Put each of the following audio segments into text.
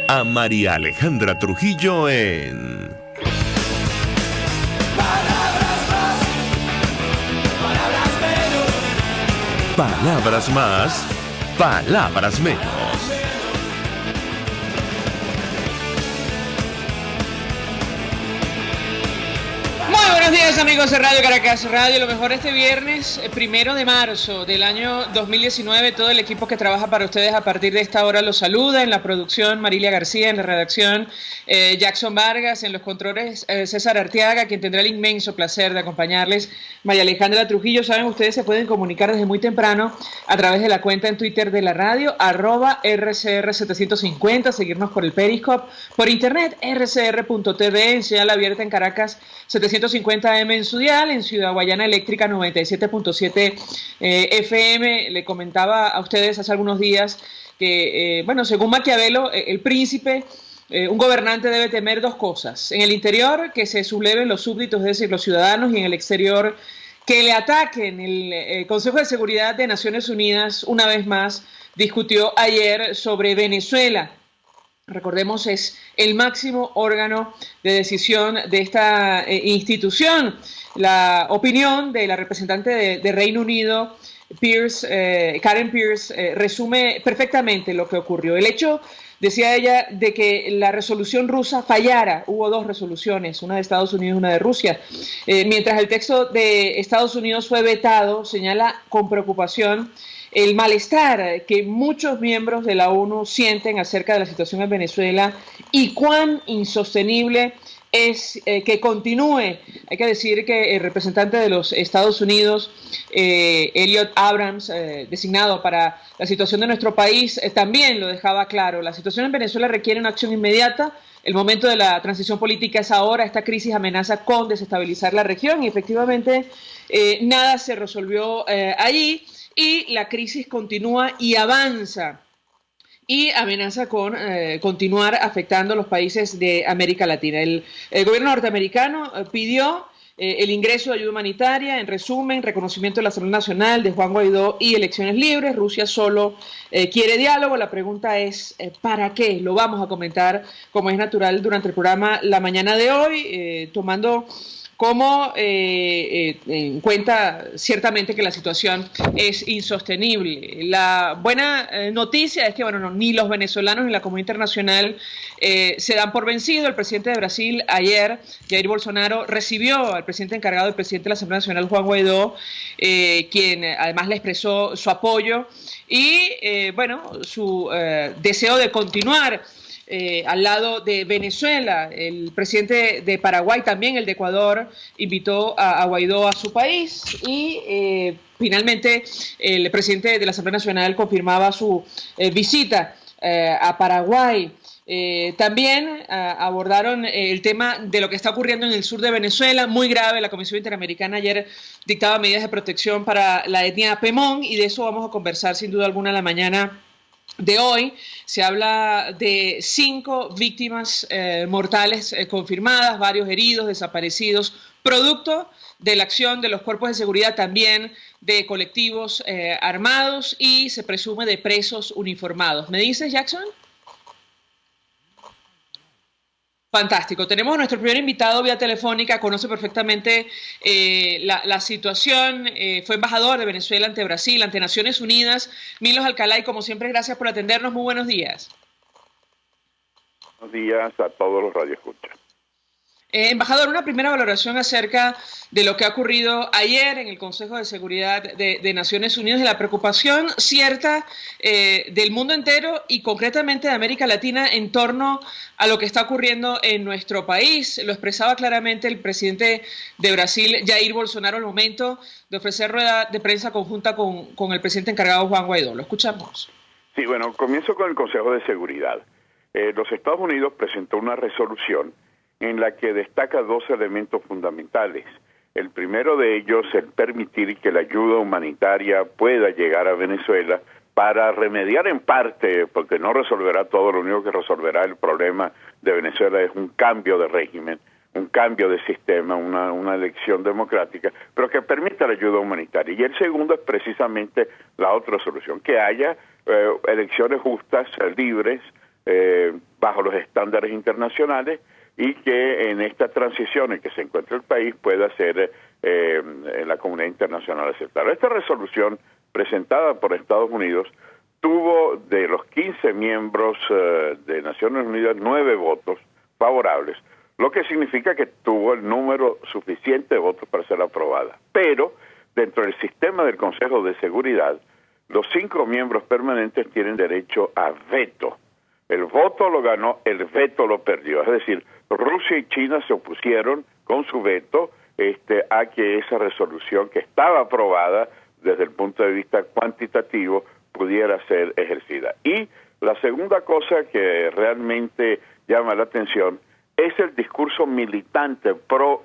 a María Alejandra Trujillo en Palabras más, palabras menos. Palabras más, palabras menos. Muy buenos días, amigos de Radio Caracas Radio. Lo mejor este viernes, 1 de marzo del año 2019. Todo el equipo que trabaja para ustedes a partir de esta hora los saluda. En la producción, Marilia García. En la redacción, Jackson Vargas. En los controles, César Arteaga, quien tendrá el inmenso placer de acompañarles, María Alejandra Trujillo. Saben, ustedes se pueden comunicar desde muy temprano a través de la cuenta en Twitter de la radio, @RCR750, seguirnos por el Periscope, por internet, rcr.tv, en señal abierta en Caracas, 750M en su dial, en Ciudad Guayana Eléctrica 97.7 FM. Le comentaba a ustedes hace algunos días que, según Maquiavelo, el príncipe, un gobernante debe temer dos cosas: en el interior, que se subleven los súbditos, es decir, los ciudadanos, y en el exterior, que le ataquen. El Consejo de Seguridad de Naciones Unidas, una vez más, discutió ayer sobre Venezuela. Recordemos, es el máximo órgano de decisión de esta institución. La opinión de la representante de Reino Unido, Karen Pierce, resume perfectamente lo que ocurrió. El hecho, decía ella, de que la resolución rusa fallara. Hubo dos resoluciones, una de Estados Unidos y una de Rusia. Mientras el texto de Estados Unidos fue vetado, señala con preocupación el malestar que muchos miembros de la ONU sienten acerca de la situación en Venezuela y cuán insostenible es que continúe. Hay que decir que el representante de los Estados Unidos, Elliot Abrams, designado para la situación de nuestro país, también lo dejaba claro. La situación en Venezuela requiere una acción inmediata. El momento de la transición política es ahora. Esta crisis amenaza con desestabilizar la región y efectivamente nada se resolvió allí. Y la crisis continúa y avanza y amenaza con continuar afectando a los países de América Latina. El gobierno norteamericano pidió el ingreso de ayuda humanitaria, en resumen, reconocimiento de la Asamblea Nacional de Juan Guaidó y elecciones libres. Rusia solo quiere diálogo. La pregunta es, ¿para qué? Lo vamos a comentar, como es natural, durante el programa la mañana de hoy, tomando como en cuenta ciertamente que la situación es insostenible. La buena noticia es que ni los venezolanos ni la comunidad internacional se dan por vencido. El presidente de Brasil ayer, Jair Bolsonaro, recibió al presidente encargado, el presidente de la Asamblea Nacional, Juan Guaidó, quien además le expresó su apoyo y su deseo de continuar al lado de Venezuela. El presidente de Paraguay, también el de Ecuador, invitó a Guaidó a su país y finalmente el presidente de la Asamblea Nacional confirmaba su visita a Paraguay. También abordaron el tema de lo que está ocurriendo en el sur de Venezuela, muy grave. La Comisión Interamericana ayer dictaba medidas de protección para la etnia Pemón y de eso vamos a conversar sin duda alguna la mañana de hoy. Se habla de 5 víctimas mortales confirmadas, varios heridos, desaparecidos, producto de la acción de los cuerpos de seguridad, también de colectivos armados y se presume de presos uniformados. ¿Me dices, Jackson? Fantástico. Tenemos a nuestro primer invitado vía telefónica, conoce perfectamente la situación, fue embajador de Venezuela ante Brasil, ante Naciones Unidas. Milos Alcalá, y como siempre, gracias por atendernos. Muy buenos días. Buenos días a todos los radioescuchas. Embajador, una primera valoración acerca de lo que ha ocurrido ayer en el Consejo de Seguridad de Naciones Unidas, de la preocupación cierta del mundo entero y concretamente de América Latina en torno a lo que está ocurriendo en nuestro país. Lo expresaba claramente el presidente de Brasil, Jair Bolsonaro, al momento de ofrecer rueda de prensa conjunta con el presidente encargado, Juan Guaidó. Lo escuchamos. Sí, comienzo con el Consejo de Seguridad. Los Estados Unidos presentó una resolución en la que destaca 2 elementos fundamentales. El primero de ellos es permitir que la ayuda humanitaria pueda llegar a Venezuela para remediar en parte, porque no resolverá todo. Lo único que resolverá el problema de Venezuela es un cambio de régimen, un cambio de sistema, una elección democrática, pero que permita la ayuda humanitaria. Y el segundo es precisamente la otra solución, que haya elecciones justas, libres, bajo los estándares internacionales y que en esta transición en que se encuentra el país pueda ser en la comunidad internacional aceptada. Esta resolución presentada por Estados Unidos tuvo de los 15 miembros de Naciones Unidas 9 votos favorables, lo que significa que tuvo el número suficiente de votos para ser aprobada. Pero dentro del sistema del Consejo de Seguridad, los 5 miembros permanentes tienen derecho a veto. El voto lo ganó, el veto lo perdió. Es decir, Rusia y China se opusieron con su veto a que esa resolución que estaba aprobada desde el punto de vista cuantitativo pudiera ser ejercida. Y la segunda cosa que realmente llama la atención es el discurso militante pro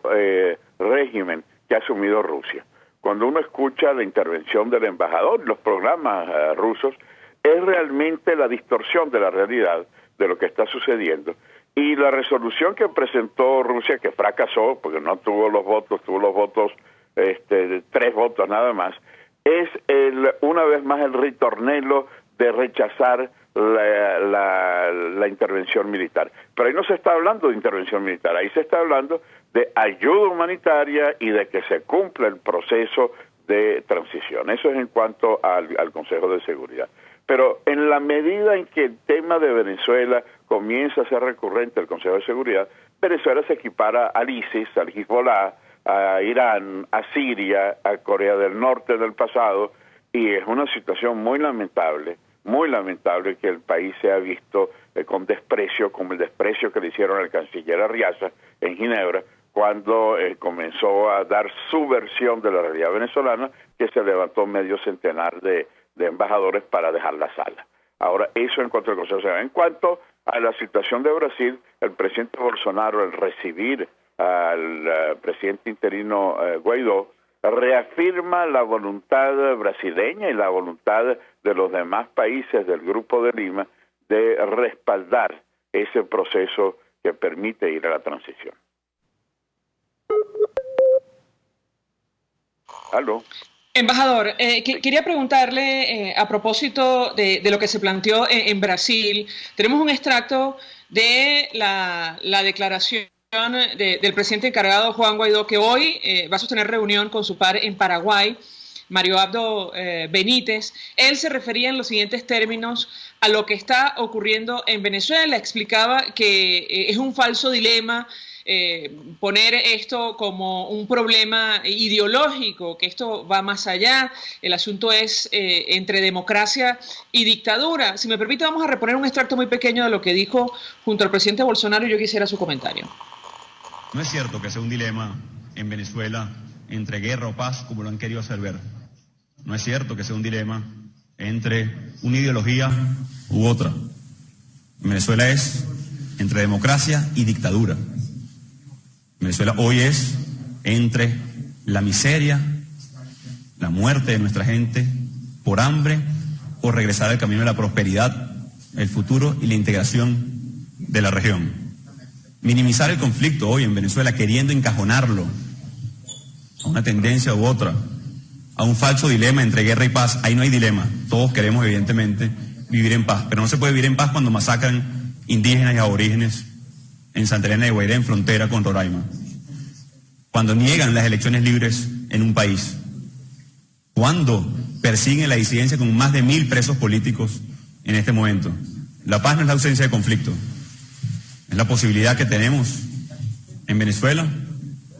régimen que ha asumido Rusia. Cuando uno escucha la intervención del embajador, los programas rusos, es realmente la distorsión de la realidad de lo que está sucediendo. Y la resolución que presentó Rusia, que fracasó, porque no tuvo los votos, tuvo los votos, 3 votos nada más, es una vez más el ritornello de rechazar la intervención militar. Pero ahí no se está hablando de intervención militar, ahí se está hablando de ayuda humanitaria y de que se cumpla el proceso de transición. Eso es en cuanto al Consejo de Seguridad. Pero en la medida en que el tema de Venezuela comienza a ser recurrente al Consejo de Seguridad, Venezuela se equipara al ISIS, al Hezbollah, a Irán, a Siria, a Corea del Norte del pasado, y es una situación muy lamentable que el país sea visto con desprecio, como el desprecio que le hicieron al canciller Arriaza en Ginebra, cuando comenzó a dar su versión de la realidad venezolana, que se levantó medio centenar de embajadores para dejar la sala. Ahora, eso en cuanto al Consejo de Seguridad. En cuanto a la situación de Brasil, el presidente Bolsonaro, al recibir al presidente interino Guaidó, reafirma la voluntad brasileña y la voluntad de los demás países del Grupo de Lima de respaldar ese proceso que permite ir a la transición. ¿Aló? Embajador, quería preguntarle a propósito de lo que se planteó en Brasil. Tenemos un extracto de la declaración del presidente encargado Juan Guaidó, que hoy va a sostener reunión con su par en Paraguay, Mario Abdo Benítez. Él se refería en los siguientes términos a lo que está ocurriendo en Venezuela. Explicaba que es un falso dilema poner esto como un problema ideológico, que esto va más allá. El asunto es entre democracia y dictadura. Si me permite, vamos a reponer un extracto muy pequeño de lo que dijo junto al presidente Bolsonaro y yo quisiera su comentario. No es cierto que sea un dilema en Venezuela entre guerra o paz, como lo han querido hacer ver. No es cierto que sea un dilema entre una ideología u otra. Venezuela es entre democracia y dictadura. Venezuela hoy es entre la miseria, la muerte de nuestra gente por hambre o regresar al camino de la prosperidad, el futuro y la integración de la región. Minimizar el conflicto hoy en Venezuela queriendo encajonarlo a una tendencia u otra, a un falso dilema entre guerra y paz. Ahí no hay dilema. Todos queremos evidentemente vivir en paz, pero no se puede vivir en paz cuando masacran indígenas y aborígenes en Santa Elena de Guairá, en frontera con Roraima, cuando niegan las elecciones libres en un país, cuando persiguen la disidencia con más de 1000 presos políticos en este momento. La paz no es la ausencia de conflicto, es la posibilidad que tenemos en Venezuela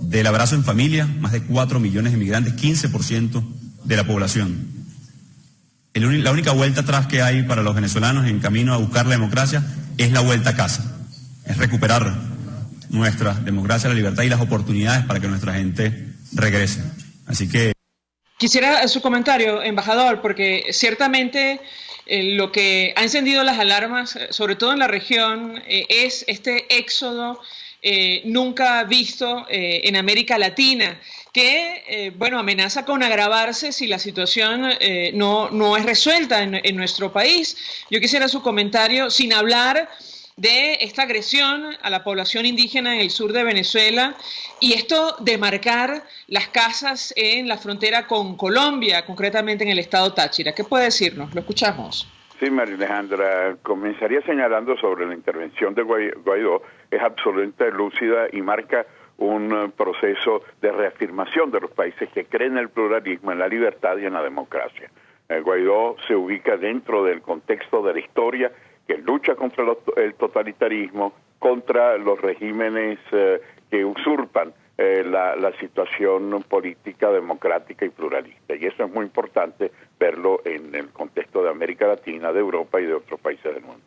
del abrazo en familia, más de 4 millones de migrantes, 15% de la población. La única vuelta atrás que hay para los venezolanos en camino a buscar la democracia es la vuelta a casa, es recuperar nuestra democracia, la libertad y las oportunidades para que nuestra gente regrese. Así que... Quisiera su comentario, embajador, porque ciertamente lo que ha encendido las alarmas, sobre todo en la región, es este éxodo nunca visto en América Latina, que amenaza con agravarse si la situación no es resuelta en nuestro país. Yo quisiera su comentario, sin hablar de esta agresión a la población indígena en el sur de Venezuela y esto de marcar las casas en la frontera con Colombia, concretamente en el estado Táchira. ¿Qué puede decirnos? Lo escuchamos. Sí, María Alejandra, comenzaría señalando sobre la intervención de Guaidó. Es absolutamente lúcida y marca un proceso de reafirmación de los países que creen en el pluralismo, en la libertad y en la democracia. Guaidó se ubica dentro del contexto de la historia que lucha contra el totalitarismo, contra los regímenes que usurpan la situación política, democrática y pluralista. Y eso es muy importante verlo en el contexto de América Latina, de Europa y de otros países del mundo.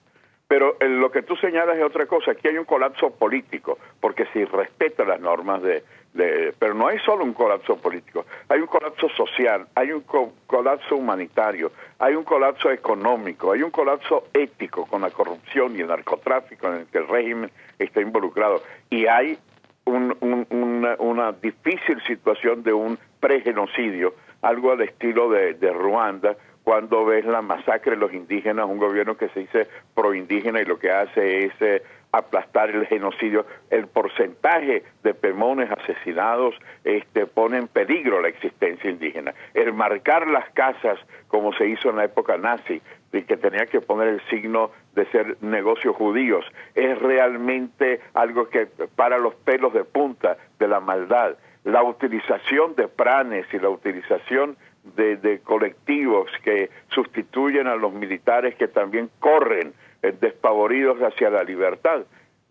Pero lo que tú señalas es otra cosa. Aquí hay un colapso político, porque si respeta las normas pero no hay solo un colapso político, hay un colapso social, hay un colapso humanitario, hay un colapso económico, hay un colapso ético con la corrupción y el narcotráfico en el que el régimen está involucrado, y hay una difícil situación de un pregenocidio, algo al estilo de Ruanda, cuando ves la masacre de los indígenas, un gobierno que se dice proindígena y lo que hace es aplastar el genocidio. El porcentaje de pemones asesinados pone en peligro la existencia indígena. El marcar las casas, como se hizo en la época nazi, y que tenía que poner el signo de ser negocios judíos, es realmente algo que para los pelos de punta de la maldad. La utilización de planes y la utilización de colectivos que sustituyen a los militares que también corren despavoridos hacia la libertad,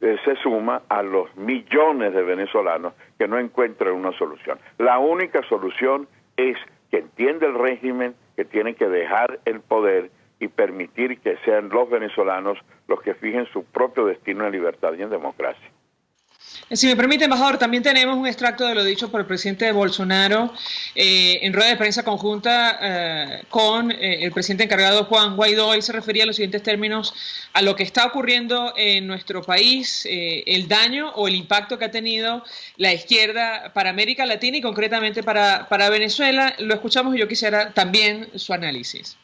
se suma a los millones de venezolanos que no encuentran una solución. La única solución es que entiende el régimen que tiene que dejar el poder y permitir que sean los venezolanos los que fijen su propio destino en libertad y en democracia. Si me permite, embajador, también tenemos un extracto de lo dicho por el presidente Bolsonaro en rueda de prensa conjunta con el presidente encargado Juan Guaidó. Él se refería a los siguientes términos: a lo que está ocurriendo en nuestro país, el daño o el impacto que ha tenido la izquierda para América Latina y concretamente para Venezuela. Lo escuchamos y yo quisiera también su análisis.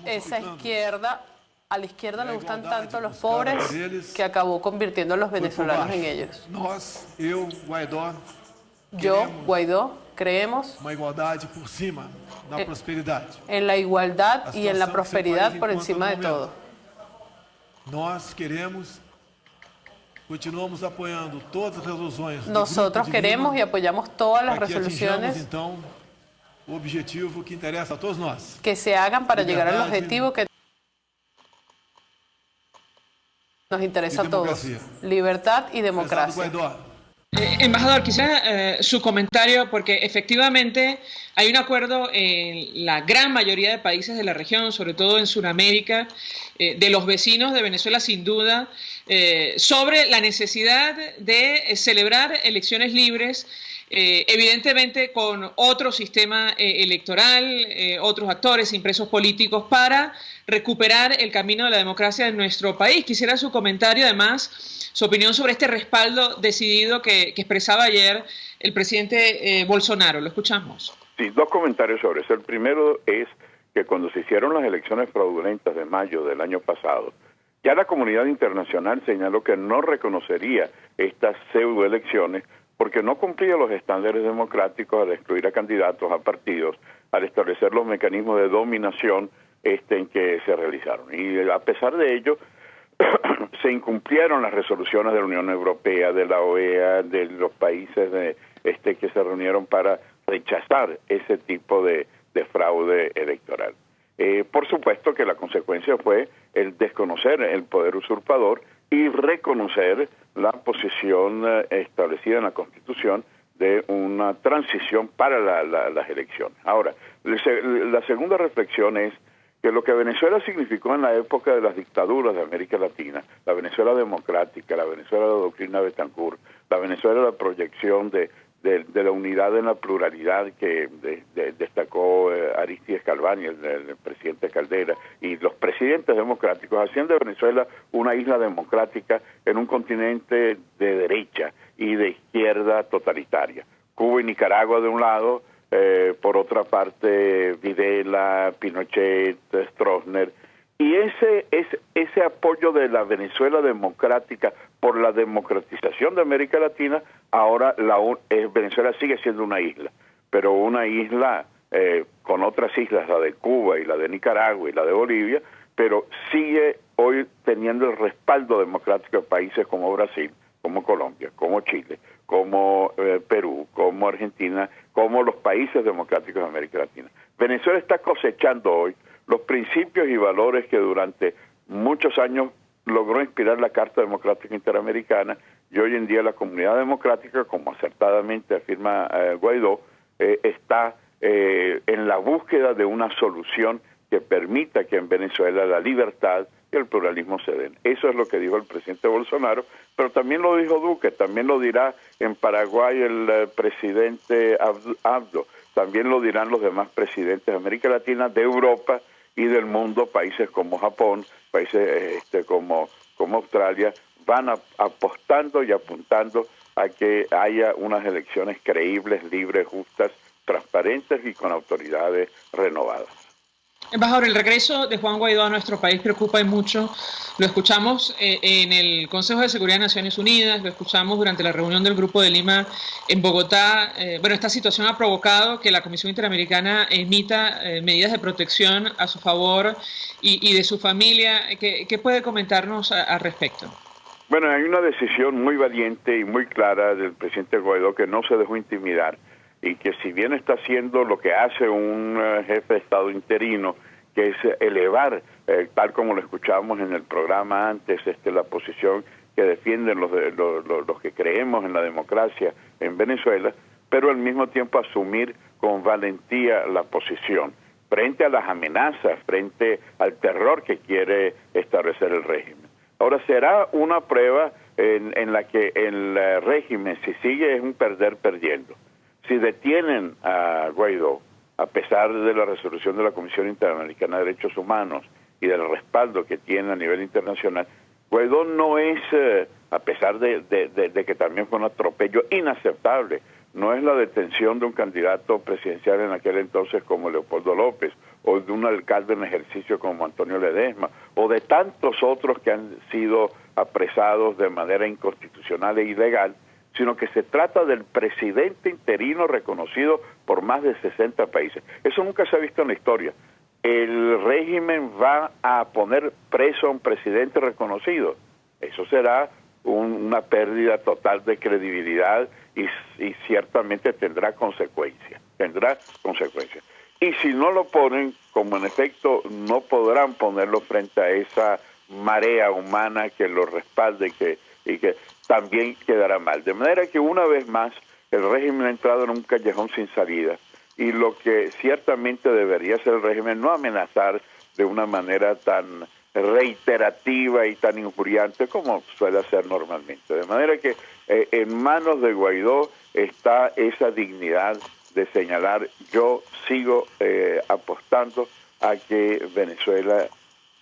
Esa izquierda, a la izquierda le gustan tanto los pobres que acabó convirtiendo a los venezolanos en ellos. Yo, Guaidó, creemos en la igualdad y en la prosperidad por encima de todo. Nosotros queremos y apoyamos todas las resoluciones objetivo que interesa a todos que se hagan para llegar al objetivo que nos interesa a todos: libertad y democracia. Embajador, quisiera su comentario, porque efectivamente hay un acuerdo en la gran mayoría de países de la región, sobre todo en Sudamérica, de los vecinos de Venezuela sin duda, sobre la necesidad de celebrar elecciones libres, evidentemente con otro sistema electoral, otros actores, impresos políticos, para recuperar el camino de la democracia en nuestro país. Quisiera su comentario, además, su opinión sobre este respaldo decidido que expresaba ayer el presidente Bolsonaro. Lo escuchamos. Sí, dos comentarios sobre eso. El primero es que cuando se hicieron las elecciones fraudulentas de mayo del año pasado, ya la comunidad internacional señaló que no reconocería estas pseudoelecciones porque no cumplía los estándares democráticos al excluir a candidatos, a partidos, al establecer los mecanismos de dominación en que se realizaron. Y a pesar de ello, se incumplieron las resoluciones de la Unión Europea, de la OEA, de los países que se reunieron para rechazar ese tipo de fraude electoral. Por supuesto que la consecuencia fue el desconocer el poder usurpador y reconocer la posición establecida en la Constitución de una transición para las elecciones. Ahora, la segunda reflexión es que lo que Venezuela significó en la época de las dictaduras de América Latina, la Venezuela democrática, la Venezuela de la doctrina Betancourt, la Venezuela de la proyección de la unidad en la pluralidad que destacó Aristides Calvani, el presidente Caldera, y los presidentes democráticos, hacían de Venezuela una isla democrática en un continente de derecha y de izquierda totalitaria. Cuba y Nicaragua de un lado, por otra parte Videla, Pinochet, Stroessner, y ese apoyo de la Venezuela democrática por la democratización de América Latina, ahora Venezuela sigue siendo una isla, pero una isla con otras islas, la de Cuba y la de Nicaragua y la de Bolivia, pero sigue hoy teniendo el respaldo democrático de países como Brasil, como Colombia, como Chile, como Perú, como Argentina, como los países democráticos de América Latina. Venezuela está cosechando hoy los principios y valores que durante muchos años logró inspirar la Carta Democrática Interamericana, y hoy en día la comunidad democrática, como acertadamente afirma Guaidó, está en la búsqueda de una solución que permita que en Venezuela la libertad y el pluralismo se den. Eso es lo que dijo el presidente Bolsonaro, pero también lo dijo Duque, también lo dirá en Paraguay el presidente Abdo, también lo dirán los demás presidentes de América Latina, de Europa y del mundo, países como Japón, países como Australia, van apostando y apuntando a que haya unas elecciones creíbles, libres, justas, transparentes y con autoridades renovadas. Embajador, el regreso de Juan Guaidó a nuestro país preocupa mucho. Lo escuchamos en el Consejo de Seguridad de Naciones Unidas, lo escuchamos durante la reunión del Grupo de Lima en Bogotá. Esta situación ha provocado que la Comisión Interamericana emita medidas de protección a su favor y de su familia. ¿Qué puede comentarnos al respecto? Bueno, hay una decisión muy valiente y muy clara del presidente Guaidó, que no se dejó intimidar, y que si bien está haciendo lo que hace un jefe de Estado interino, que es elevar, tal como lo escuchábamos en el programa antes, la posición que defienden los que creemos en la democracia en Venezuela, pero al mismo tiempo asumir con valentía la posición frente a las amenazas, frente al terror que quiere establecer el régimen. Ahora, será una prueba en la que el régimen, si sigue, es un perder perdiendo. Si detienen a Guaidó, a pesar de la resolución de la Comisión Interamericana de Derechos Humanos y del respaldo que tiene a nivel internacional, Guaidó no es, a pesar de que también fue un atropello inaceptable, no es la detención de un candidato presidencial en aquel entonces como Leopoldo López, o de un alcalde en ejercicio como Antonio Ledesma, o de tantos otros que han sido apresados de manera inconstitucional e ilegal, sino que se trata del presidente interino reconocido por más de 60 países. Eso nunca se ha visto en la historia. El régimen va a poner preso a un presidente reconocido. Eso será una pérdida total de credibilidad y ciertamente tendrá consecuencias. Y si no lo ponen, como en efecto no podrán ponerlo frente a esa marea humana que lo respalde y que también quedará mal. De manera que una vez más el régimen ha entrado en un callejón sin salida, y lo que ciertamente debería hacer el régimen, no amenazar de una manera tan reiterativa y tan injuriante como suele hacer normalmente. De manera que en manos de Guaidó está esa dignidad de señalar: yo sigo apostando a que Venezuela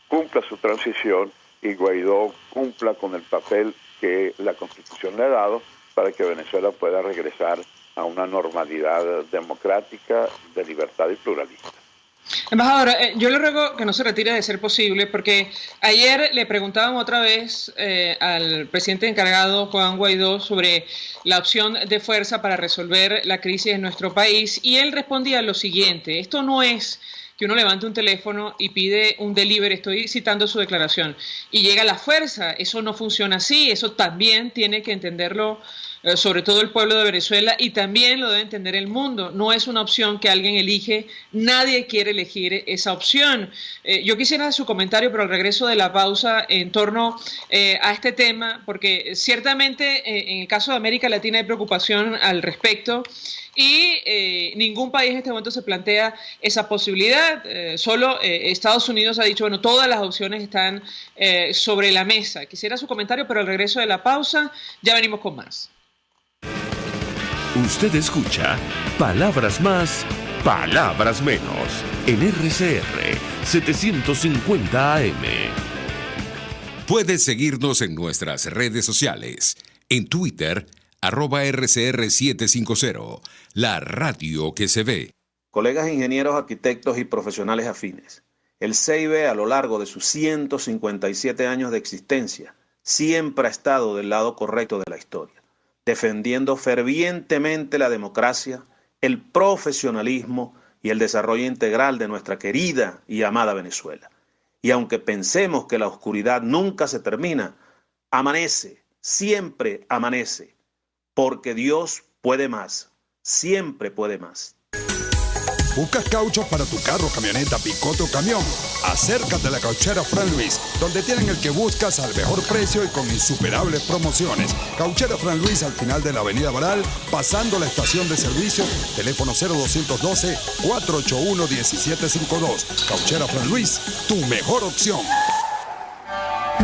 cumpla su transición y Guaidó cumpla con el papel que la Constitución le ha dado para que Venezuela pueda regresar a una normalidad democrática, de libertad y pluralista. Embajador, yo le ruego que no se retire de ser posible, porque ayer le preguntaban otra vez al presidente encargado, Juan Guaidó, sobre la opción de fuerza para resolver la crisis en nuestro país, y él respondía lo siguiente: esto no es que uno levante un teléfono y pide un delivery, estoy citando su declaración, y llega la fuerza. Eso no funciona así, eso también tiene que entenderlo sobre todo el pueblo de Venezuela, y también lo debe entender el mundo. No es una opción que alguien elige, nadie quiere elegir esa opción. Yo quisiera su comentario, pero al regreso de la pausa, en torno a este tema, porque ciertamente en el caso de América Latina hay preocupación al respecto, y ningún país en este momento se plantea esa posibilidad. Solo Estados Unidos ha dicho, bueno, todas las opciones están sobre la mesa. Quisiera su comentario, pero al regreso de la pausa ya venimos con más. Usted escucha Palabras Más, Palabras Menos en RCR 750 AM. Puedes seguirnos en nuestras redes sociales. En Twitter, @RCR750, la radio que se ve. Colegas ingenieros, arquitectos y profesionales afines, el CIB, a lo largo de sus 157 años de existencia, siempre ha estado del lado correcto de la historia, defendiendo fervientemente la democracia, el profesionalismo y el desarrollo integral de nuestra querida y amada Venezuela. Y aunque pensemos que la oscuridad nunca se termina, amanece, siempre amanece, porque Dios puede más, siempre puede más. ¿Buscas cauchos para tu carro, camioneta, picote o camión? Acércate a la Cauchera Fran Luis, donde tienen el que buscas al mejor precio y con insuperables promociones. Cauchera Fran Luis al final de la Avenida Baral, pasando la estación de servicio, teléfono 0212-481-1752. Cauchera Fran Luis, tu mejor opción.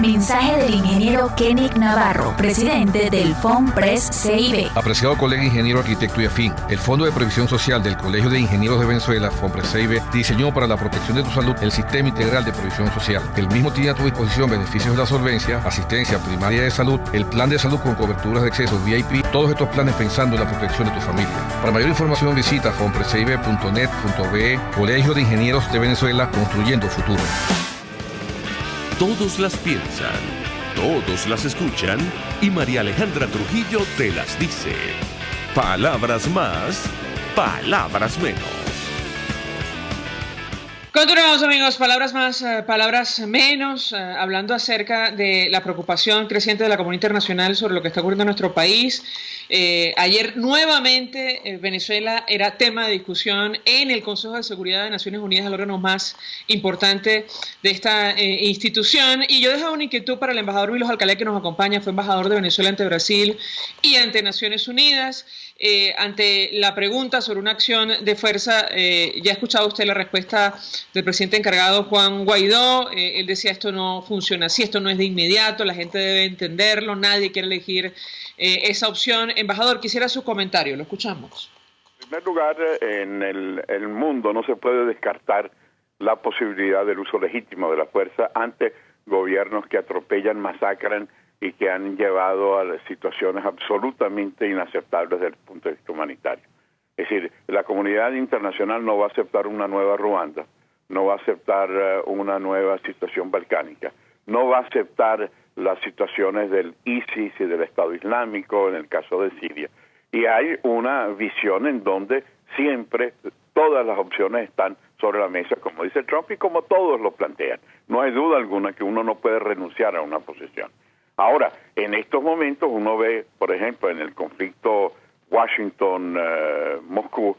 Mensaje del ingeniero Kenick Navarro, presidente del FONPRES CIB. Apreciado colega ingeniero, arquitecto y afín, el Fondo de Previsión Social del Colegio de Ingenieros de Venezuela, FONPRES CIB, diseñó para la protección de tu salud el Sistema Integral de Previsión Social. El mismo tiene a tu disposición beneficios de la solvencia, asistencia primaria de salud, el plan de salud con coberturas de acceso VIP, todos estos planes pensando en la protección de tu familia. Para mayor información visita fonprescib.net.be, Colegio de Ingenieros de Venezuela, construyendo futuro. Todos las piensan, todos las escuchan y María Alejandra Trujillo te las dice. Palabras más, palabras menos. Continuamos, amigos, palabras más, palabras menos, hablando acerca de la preocupación creciente de la comunidad internacional sobre lo que está ocurriendo en nuestro país. Ayer nuevamente Venezuela era tema de discusión en el Consejo de Seguridad de Naciones Unidas, el órgano más importante de esta institución, y yo dejaba una inquietud para el embajador Milos Alcalá, que nos acompaña, fue embajador de Venezuela ante Brasil y ante Naciones Unidas. Ante la pregunta sobre una acción de fuerza, ya ha escuchado usted la respuesta del presidente encargado Juan Guaidó. Él decía: esto no funciona así, esto no es de inmediato, la gente debe entenderlo, nadie quiere elegir esa opción. Embajador, quisiera su comentario, lo escuchamos. En primer lugar, en el mundo no se puede descartar la posibilidad del uso legítimo de la fuerza ante gobiernos que atropellan, masacran y que han llevado a situaciones absolutamente inaceptables desde el punto de vista humanitario. Es decir, la comunidad internacional no va a aceptar una nueva Ruanda, no va a aceptar una nueva situación balcánica, no va a aceptar las situaciones del ISIS y del Estado Islámico en el caso de Siria. Y hay una visión en donde siempre todas las opciones están sobre la mesa, como dice Trump y como todos lo plantean. No hay duda alguna que uno no puede renunciar a una posición. Ahora, en estos momentos uno ve, por ejemplo, en el conflicto Washington-Moscú,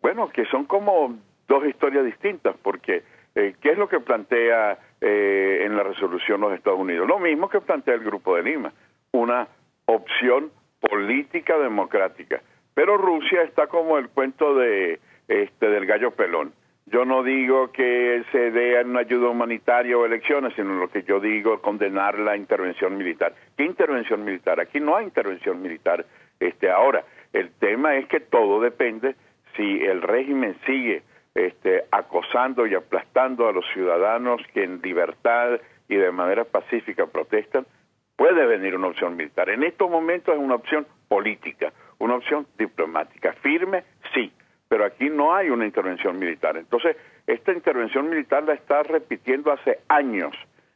bueno, que son como dos historias distintas, porque ¿qué es lo que plantea en la resolución los Estados Unidos? Lo mismo que plantea el Grupo de Lima, una opción política democrática. Pero Rusia está como el cuento del gallo pelón. Yo no digo que se dé una ayuda humanitaria o elecciones, sino lo que yo digo es condenar la intervención militar. ¿Qué intervención militar? Aquí no hay intervención militar ahora. El tema es que todo depende si el régimen sigue acosando y aplastando a los ciudadanos que en libertad y de manera pacífica protestan. Puede venir una opción militar. En estos momentos es una opción política, una opción diplomática. Firme, sí. Pero aquí no hay una intervención militar. Entonces, esta intervención militar la está repitiendo hace años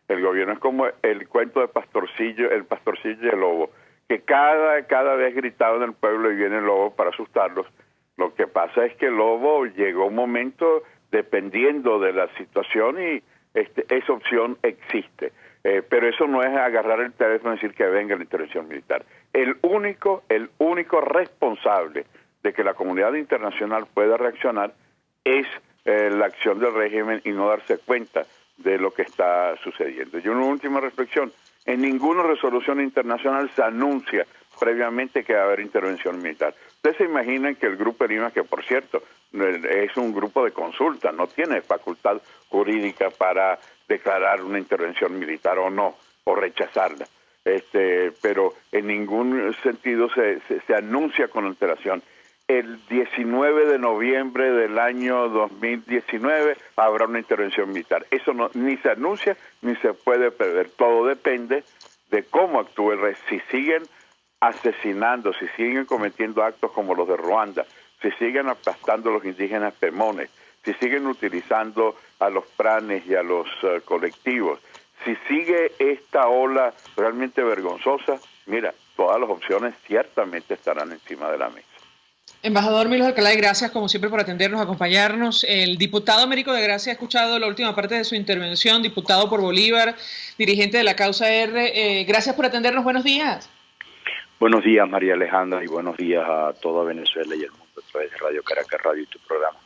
el gobierno. Es como el cuento de Pastorcillo, el pastorcillo y el lobo, que cada vez gritaban en el pueblo y viene el lobo para asustarlos. Lo que pasa es que el lobo llegó un momento, dependiendo de la situación, y esa opción existe. Pero eso no es agarrar el teléfono y decir que venga la intervención militar. El único responsable de que la comunidad internacional pueda reaccionar es la acción del régimen y no darse cuenta de lo que está sucediendo. Y una última reflexión: en ninguna resolución internacional se anuncia previamente que va a haber intervención militar. Ustedes se imaginan que el Grupo de Lima, que por cierto es un grupo de consulta, no tiene facultad jurídica para declarar una intervención militar o no, o rechazarla, pero en ningún sentido se anuncia con antelación. El 19 de noviembre del año 2019 habrá una intervención militar. Eso no, ni se anuncia ni se puede prever. Todo depende de cómo actúe el régimen. Si siguen asesinando, si siguen cometiendo actos como los de Ruanda, si siguen aplastando a los indígenas pemones, si siguen utilizando a los pranes y a los colectivos, Si sigue esta ola realmente vergonzosa, mira, todas las opciones ciertamente estarán encima de la mesa. Embajador Milos Alcalá, gracias como siempre por atendernos, acompañarnos. El diputado Américo de Gracia ha escuchado la última parte de su intervención, diputado por Bolívar, dirigente de la Causa R. Gracias por atendernos, buenos días. Buenos días, María Alejandra, y buenos días a toda Venezuela y el mundo a través de Radio Caracas Radio y tu programa.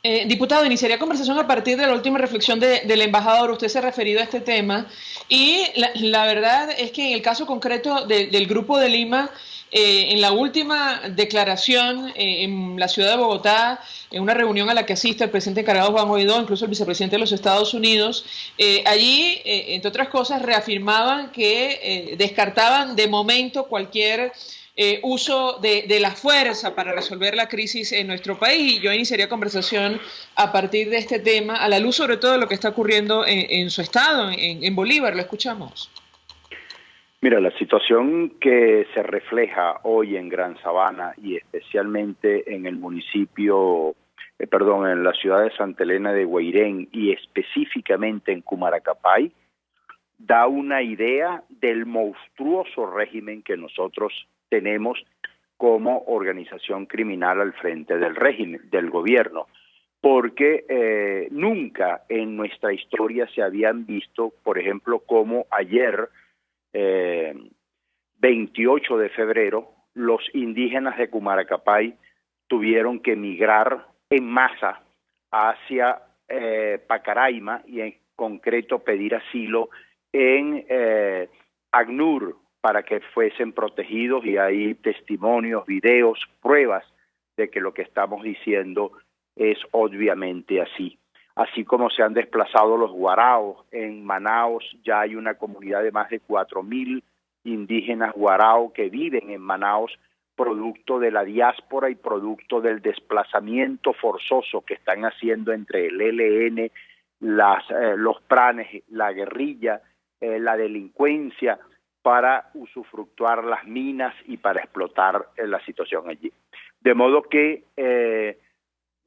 Diputado, iniciaría conversación a partir de la última reflexión del embajador. Usted se ha referido a este tema y la verdad es que en el caso concreto del Grupo de Lima, en la última declaración en la ciudad de Bogotá, en una reunión a la que asiste el presidente encargado Juan Guaidó, incluso el vicepresidente de los Estados Unidos, allí, entre otras cosas, reafirmaban que descartaban de momento cualquier uso de la fuerza para resolver la crisis en nuestro país, y yo iniciaría conversación a partir de este tema, a la luz sobre todo de lo que está ocurriendo en su estado, en Bolívar. Lo escuchamos. Mira, la situación que se refleja hoy en Gran Sabana y especialmente en el municipio, en la ciudad de Santa Elena de Guairén y específicamente en Cumaracapay, da una idea del monstruoso régimen que nosotros tenemos como organización criminal al frente del régimen, del gobierno, porque nunca en nuestra historia se habían visto, por ejemplo, como ayer, 28 de febrero, los indígenas de Cumaracapay tuvieron que migrar en masa hacia Pacaraima y en concreto pedir asilo en ACNUR para que fuesen protegidos, y hay testimonios, videos, pruebas de que lo que estamos diciendo es obviamente así. Así como se han desplazado los guaraos en Manaos, ya hay una comunidad de más de 4.000 indígenas guarao que viven en Manaos, producto de la diáspora y producto del desplazamiento forzoso que están haciendo entre el ELN, los pranes, la guerrilla, la delincuencia, para usufructuar las minas y para explotar la situación allí. De modo que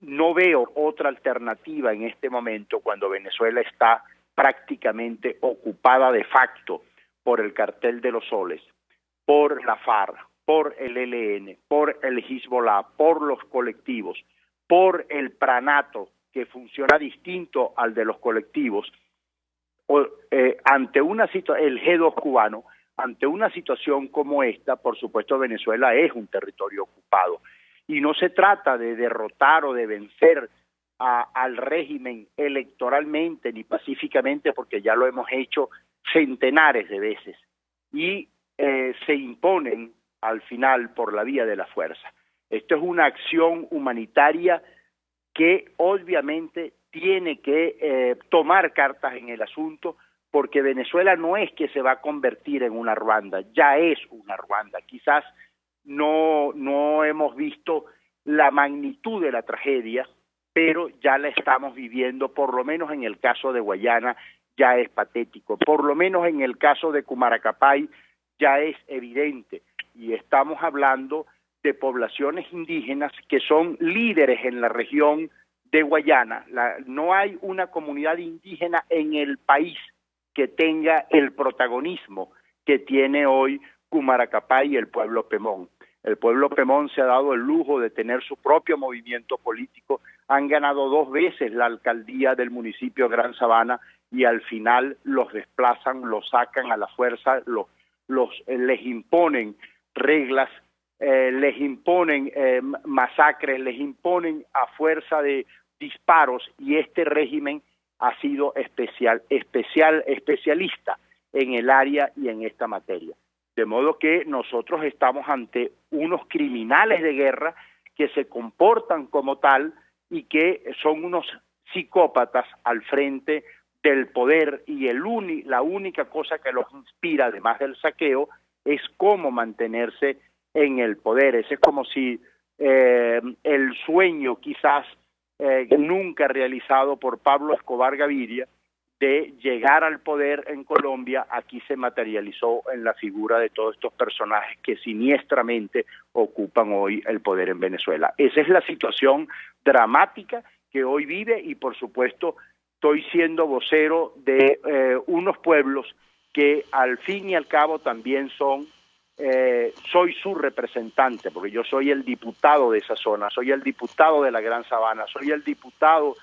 no veo otra alternativa en este momento, cuando Venezuela está prácticamente ocupada de facto por el Cartel de los Soles, por la FARC, por el ELN, por el Hezbollah, por los colectivos, por el pranato, que funciona distinto al de los colectivos, ante una situación, el G2 cubano, ante una situación como esta. Por supuesto, Venezuela es un territorio ocupado y no se trata de derrotar o de vencer al régimen electoralmente ni pacíficamente, porque ya lo hemos hecho centenares de veces, y se imponen al final por la vía de la fuerza. Esto es una acción humanitaria que obviamente tiene que tomar cartas en el asunto, porque Venezuela no es que se va a convertir en una Ruanda, ya es una Ruanda. Quizás no hemos visto la magnitud de la tragedia, pero ya la estamos viviendo. Por lo menos en el caso de Guayana ya es patético, por lo menos en el caso de Cumaracapay ya es evidente, y estamos hablando de poblaciones indígenas que son líderes en la región de Guayana. No hay una comunidad indígena en el país que tenga el protagonismo que tiene hoy Cumaracapay y el pueblo Pemón. El pueblo Pemón se ha dado el lujo de tener su propio movimiento político, han ganado 2 veces la alcaldía del municipio de Gran Sabana, y al final los desplazan, los sacan a la fuerza, les imponen reglas, les imponen masacres, les imponen a fuerza de disparos, y este régimen ha sido especialista en el área y en esta materia. De modo que nosotros estamos ante unos criminales de guerra que se comportan como tal y que son unos psicópatas al frente del poder, y la única cosa que los inspira, además del saqueo, es cómo mantenerse en el poder. Ese es como si el sueño quizás nunca realizado por Pablo Escobar Gaviria de llegar al poder en Colombia, aquí se materializó en la figura de todos estos personajes que siniestramente ocupan hoy el poder en Venezuela. Esa es la situación dramática que hoy vive, y por supuesto estoy siendo vocero de unos pueblos que al fin y al cabo también soy su representante, porque yo soy el diputado de esa zona, soy el diputado de la Gran Sabana, soy el diputado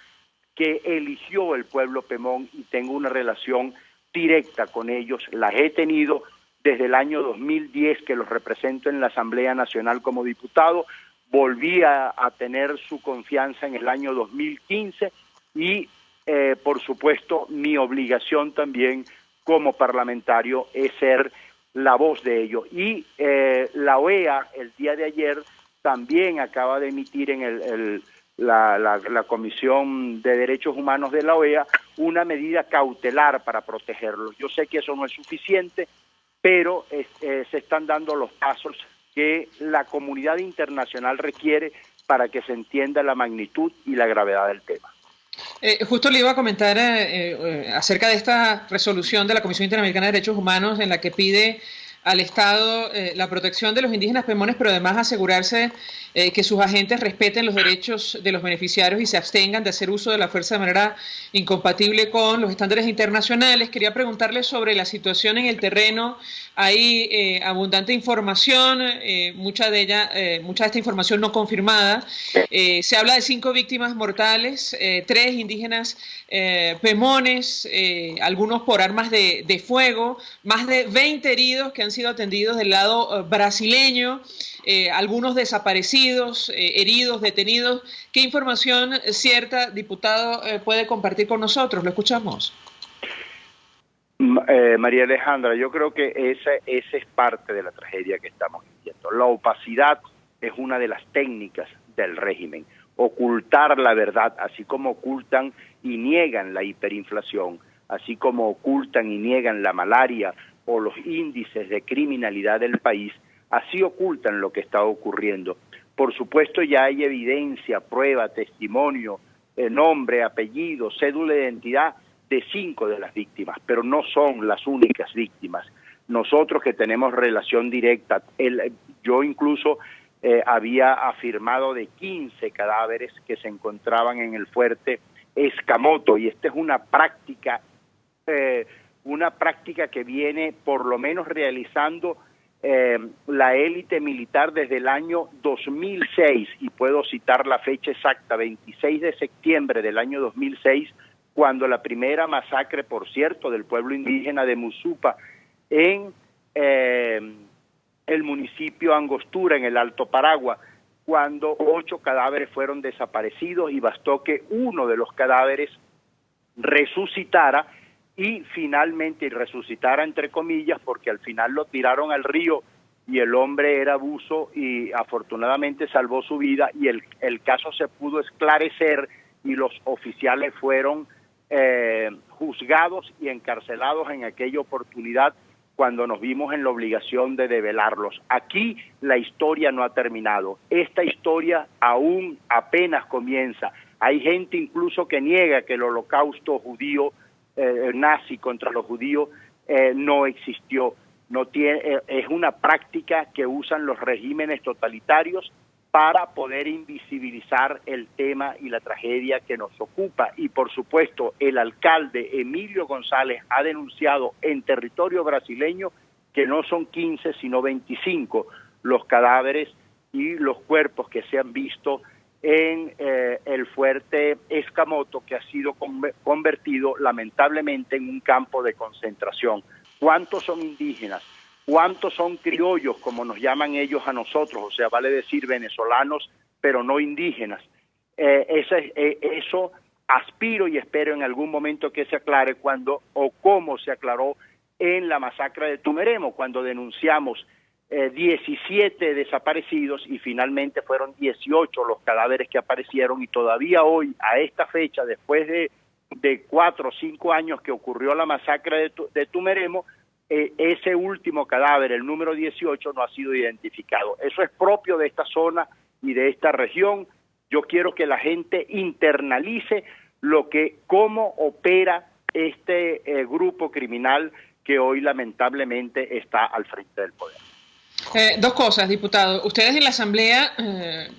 que eligió el pueblo Pemón y tengo una relación directa con ellos. Las he tenido desde el año 2010 que los represento en la Asamblea Nacional como diputado, volví a tener su confianza en el año 2015 y por supuesto mi obligación también como parlamentario es ser la voz de ellos. Y la OEA el día de ayer también acaba de emitir en la Comisión de Derechos Humanos de la OEA una medida cautelar para protegerlos. Yo sé que eso no es suficiente, pero se están dando los pasos que la comunidad internacional requiere para que se entienda la magnitud y la gravedad del tema. Justo le iba a comentar acerca de esta resolución de la Comisión Interamericana de Derechos Humanos en la que pide al Estado la protección de los indígenas pemones, pero además asegurarse que sus agentes respeten los derechos de los beneficiarios y se abstengan de hacer uso de la fuerza de manera incompatible con los estándares internacionales. Quería preguntarle sobre la situación en el terreno. Hay abundante información, mucha de esta información no confirmada. Se habla de 5 víctimas mortales, 3 indígenas pemones, algunos por armas de fuego, más de 20 heridos que han sido atendidos del lado brasileño, algunos desaparecidos, heridos, detenidos. ¿Qué información cierta, diputado, puede compartir con nosotros? Lo escuchamos. María Alejandra, yo creo que esa es parte de la tragedia que estamos viviendo. La opacidad es una de las técnicas del régimen. Ocultar la verdad, así como ocultan y niegan la hiperinflación, así como ocultan y niegan la malaria o los índices de criminalidad del país, así ocultan lo que está ocurriendo. Por supuesto ya hay evidencia, prueba, testimonio, nombre, apellido, cédula de identidad de 5 de las víctimas, pero no son las únicas víctimas. Nosotros que tenemos relación directa, yo incluso había afirmado de 15 cadáveres que se encontraban en el fuerte Escamoto, y esta es una práctica que viene por lo menos realizando la élite militar desde el año 2006, y puedo citar la fecha exacta, 26 de septiembre del año 2006, cuando la primera masacre, por cierto, del pueblo indígena de Musupa en el municipio Angostura, en el Alto Paragua, cuando 8 cadáveres fueron desaparecidos y bastó que uno de los cadáveres resucitara y finalmente resucitara entre comillas, porque al final lo tiraron al río y el hombre era buzo y afortunadamente salvó su vida, y el caso se pudo esclarecer y los oficiales fueron juzgados y encarcelados en aquella oportunidad cuando nos vimos en la obligación de develarlos. Aquí la historia no ha terminado. Esta historia aún apenas comienza. Hay gente incluso que niega que el holocausto judío nazi contra los judíos no existió. Es una práctica que usan los regímenes totalitarios para poder invisibilizar el tema y la tragedia que nos ocupa. Y por supuesto, el alcalde Emilio González ha denunciado en territorio brasileño que no son 15 sino 25 los cadáveres y los cuerpos que se han visto en el fuerte Escamoto, que ha sido convertido lamentablemente en un campo de concentración. ¿Cuántos son indígenas? ¿Cuántos son criollos, como nos llaman ellos a nosotros? O sea, vale decir venezolanos, pero no indígenas. Eso aspiro y espero en algún momento que se aclare cuando o cómo se aclaró en la masacre de Tumeremo, cuando denunciamos 17 desaparecidos y finalmente fueron 18 los cadáveres que aparecieron, y todavía hoy, a esta fecha, después de 4 o 5 años que ocurrió la masacre de Tumeremo, ese último cadáver, el número 18, no ha sido identificado. Eso es propio de esta zona y de esta región. Yo quiero que la gente internalice cómo opera este grupo criminal que hoy lamentablemente está al frente del poder. Dos cosas, diputado. Ustedes en la Asamblea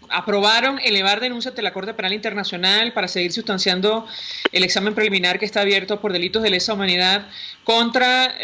aprobaron elevar denuncia ante la Corte Penal Internacional para seguir sustanciando el examen preliminar que está abierto por delitos de lesa humanidad contra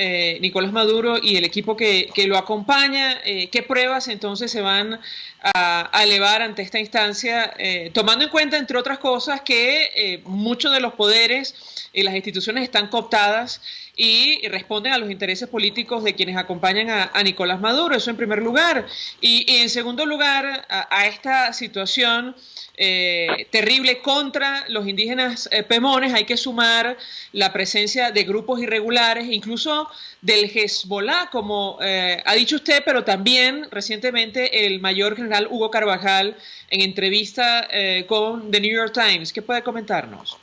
Nicolás Maduro y el equipo que lo acompaña. ¿Qué pruebas entonces se van a elevar ante esta instancia, tomando en cuenta, entre otras cosas, que muchos de los poderes y las instituciones están cooptadas y responden a los intereses políticos de quienes acompañan a Nicolás Maduro? Eso en primer lugar. Y en segundo lugar, a esta situación terrible contra los indígenas pemones hay que sumar la presencia de grupos irregulares, incluso del Hezbollah, como ha dicho usted, pero también recientemente el mayor general Hugo Carvajal en entrevista con The New York Times. ¿Qué puede comentarnos?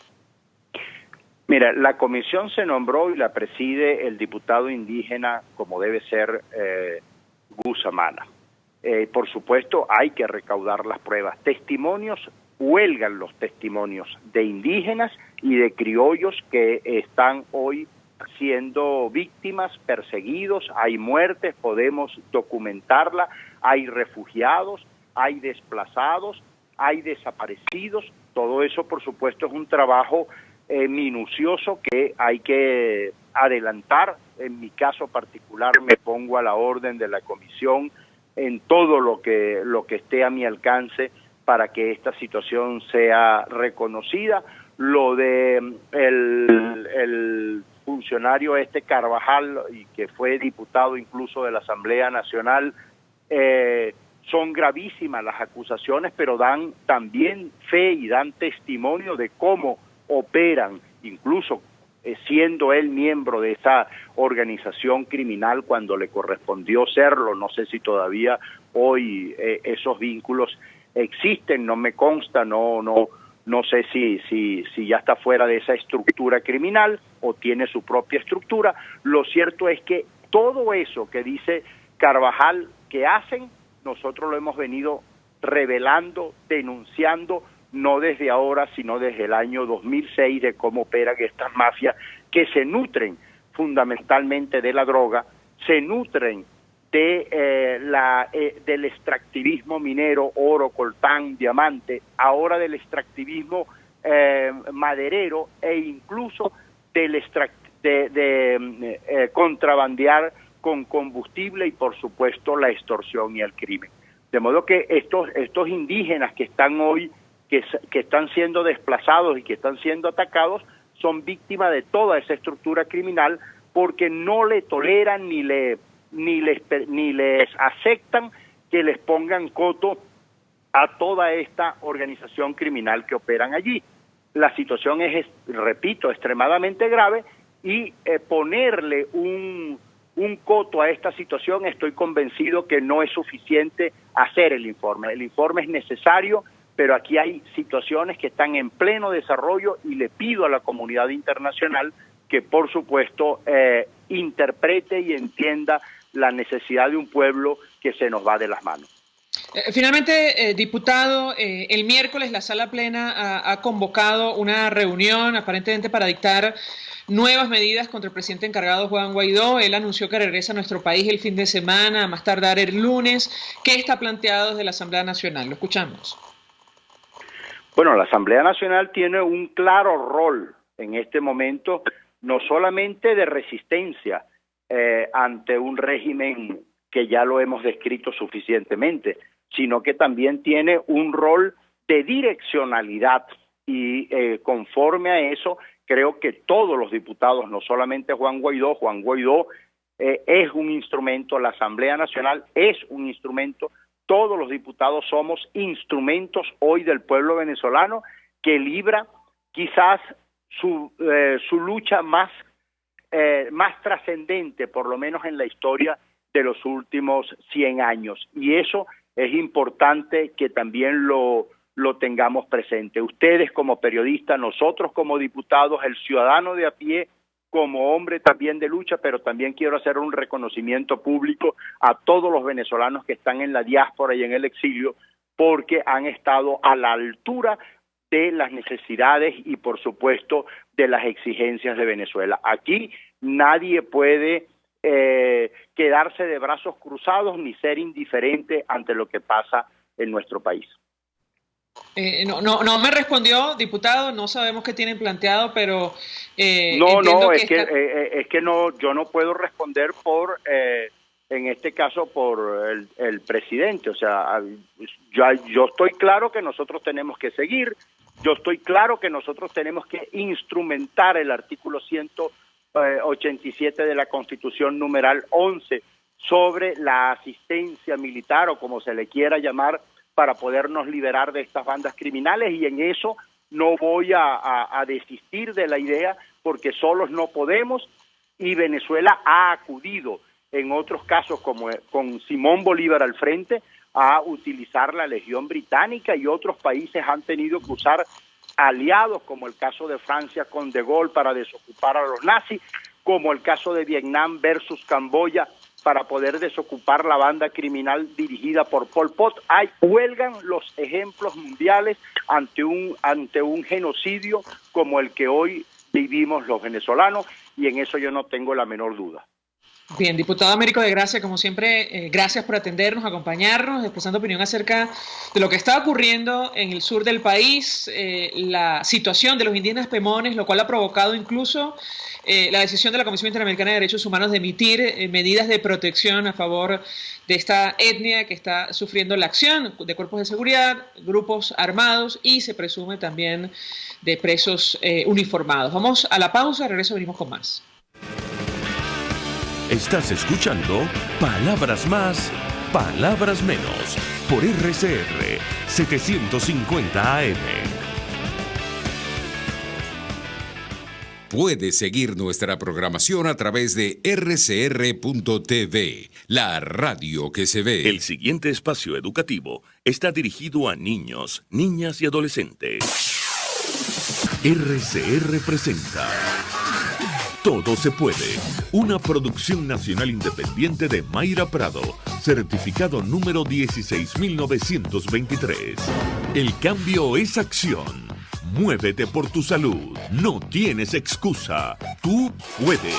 Mira, la comisión se nombró y la preside el diputado indígena, como debe ser, Gus Amana. Por supuesto, hay que recaudar las pruebas. Testimonios, huelgan los testimonios de indígenas y de criollos que están hoy siendo víctimas, perseguidos, hay muertes, podemos documentarla, hay refugiados, hay desplazados, hay desaparecidos. Todo eso, por supuesto, es un trabajo minucioso que hay que adelantar. En mi caso particular me pongo a la orden de la comisión en todo lo que esté a mi alcance para que esta situación sea reconocida. Lo de el funcionario Carvajal, y que fue diputado incluso de la Asamblea Nacional, son gravísimas las acusaciones, pero dan también fe y dan testimonio de cómo operan, incluso siendo él miembro de esa organización criminal cuando le correspondió serlo. No sé si todavía hoy esos vínculos existen, no me consta, no sé si ya está fuera de esa estructura criminal o tiene su propia estructura. Lo cierto es que todo eso que dice Carvajal que hacen, nosotros lo hemos venido revelando, denunciando, no desde ahora, sino desde el año 2006, de cómo operan estas mafias que se nutren fundamentalmente de la droga, se nutren del extractivismo minero, oro, coltán, diamante, ahora del extractivismo maderero e incluso del contrabandear con combustible y, por supuesto, la extorsión y el crimen. De modo que estos indígenas que están hoy, que están siendo desplazados y que están siendo atacados, son víctimas de toda esa estructura criminal porque no le toleran ni les aceptan que les pongan coto a toda esta organización criminal que operan allí. La situación es, repito, extremadamente grave y ponerle un coto a esta situación, estoy convencido que no es suficiente hacer el informe. El informe es necesario, pero aquí hay situaciones que están en pleno desarrollo y le pido a la comunidad internacional que, por supuesto, interprete y entienda la necesidad de un pueblo que se nos va de las manos. Finalmente, diputado, el miércoles la Sala Plena ha convocado una reunión aparentemente para dictar nuevas medidas contra el presidente encargado Juan Guaidó. Él anunció que regresa a nuestro país el fin de semana, a más tardar el lunes. ¿Qué está planteado desde la Asamblea Nacional? Lo escuchamos. Bueno, la Asamblea Nacional tiene un claro rol en este momento, no solamente de resistencia ante un régimen que ya lo hemos descrito suficientemente, sino que también tiene un rol de direccionalidad y conforme a eso creo que todos los diputados, no solamente Juan Guaidó es un instrumento, la Asamblea Nacional es un instrumento, todos los diputados somos instrumentos hoy del pueblo venezolano que libra quizás su lucha más trascendente, por lo menos en la historia de los últimos 100 años. Y eso es importante que también lo tengamos presente. Ustedes como periodistas, nosotros como diputados, el ciudadano de a pie, como hombre también de lucha, pero también quiero hacer un reconocimiento público a todos los venezolanos que están en la diáspora y en el exilio, porque han estado a la altura de las necesidades y, por supuesto, de las exigencias de Venezuela. Aquí nadie puede quedarse de brazos cruzados ni ser indiferente ante lo que pasa en nuestro país. No me respondió, diputado, no sabemos qué tienen planteado, pero es que yo no puedo responder por en este caso por el presidente. O sea, yo estoy claro que nosotros tenemos que seguir, yo estoy claro que nosotros tenemos que instrumentar el artículo 187 de la Constitución numeral 11 sobre la asistencia militar, o como se le quiera llamar, para podernos liberar de estas bandas criminales, y en eso no voy a desistir de la idea, porque solos no podemos, y Venezuela ha acudido en otros casos, como con Simón Bolívar al frente, a utilizar la Legión Británica, y otros países han tenido que usar aliados, como el caso de Francia con De Gaulle para desocupar a los nazis, como el caso de Vietnam versus Camboya para poder desocupar la banda criminal dirigida por Pol Pot. Huelgan los ejemplos mundiales ante un genocidio como el que hoy vivimos los venezolanos, y en eso yo no tengo la menor duda. Bien, diputado Américo de Gracia, como siempre, gracias por atendernos, acompañarnos, expresando opinión acerca de lo que está ocurriendo en el sur del país, la situación de los indígenas Pemones, lo cual ha provocado incluso la decisión de la Comisión Interamericana de Derechos Humanos de emitir medidas de protección a favor de esta etnia que está sufriendo la acción de cuerpos de seguridad, grupos armados y se presume también de presos uniformados. Vamos a la pausa, regreso, venimos con más. Estás escuchando Palabras Más, Palabras Menos, por RCR 750 AM. Puedes seguir nuestra programación a través de rcr.tv, la radio que se ve. El siguiente espacio educativo está dirigido a niños, niñas y adolescentes. RCR presenta Todo se puede, una producción nacional independiente de Mayra Prado, certificado número 16923. El cambio es acción. Muévete por tu salud. No tienes excusa. Tú puedes.